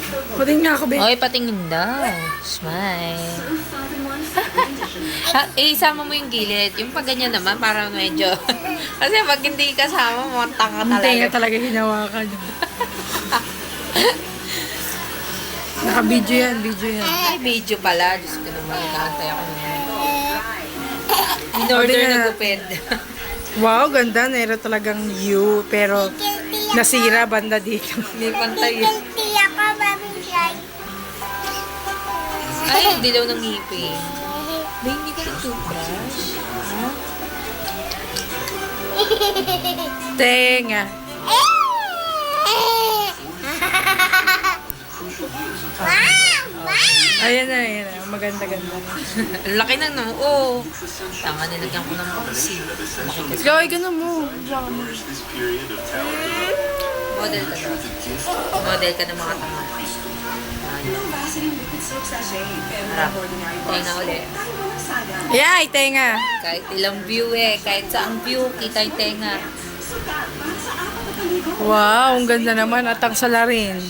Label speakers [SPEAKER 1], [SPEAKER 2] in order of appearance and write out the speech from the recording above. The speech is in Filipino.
[SPEAKER 1] Patingin nga ako, be.
[SPEAKER 2] Oy, patingin daw. Smile. Isama mo yung gilid. Yung pag ganyan naman, parang medyo... Kasi pag hindi kasama mo, tanga
[SPEAKER 1] Ang tenga
[SPEAKER 2] talaga.
[SPEAKER 1] talaga hinawakan. Naka-video yan, video yan.
[SPEAKER 2] Ay, video pala. Diyos ko naman, nakantay ako naman. In-order
[SPEAKER 1] Sabi
[SPEAKER 2] na
[SPEAKER 1] nga-
[SPEAKER 2] gupid.
[SPEAKER 1] Wow, ganda. Meron talagang view. Pero nasira banda dito.
[SPEAKER 2] Hindi pantay.
[SPEAKER 3] Tiya ka, mami, like.
[SPEAKER 2] Ay, hindi daw ng ngipin. Ba, hindi ka nag-toothbrush?
[SPEAKER 1] Tenga. Ayan na, ayan na. Maganda-ganda.
[SPEAKER 2] Ang laki ng noo. Tanga, nilagyan ko ng boxy. Makikita.
[SPEAKER 1] Ikaw, ay ganun mo.
[SPEAKER 2] Model ka daw. Model ka ng mga tanga. Harap. Tenga ulit.
[SPEAKER 1] Ay, tenga.
[SPEAKER 2] Kahit ilang view eh. Kahit saang view, kita yung tenga.
[SPEAKER 1] Wow, ang ganda naman. At ang salarin.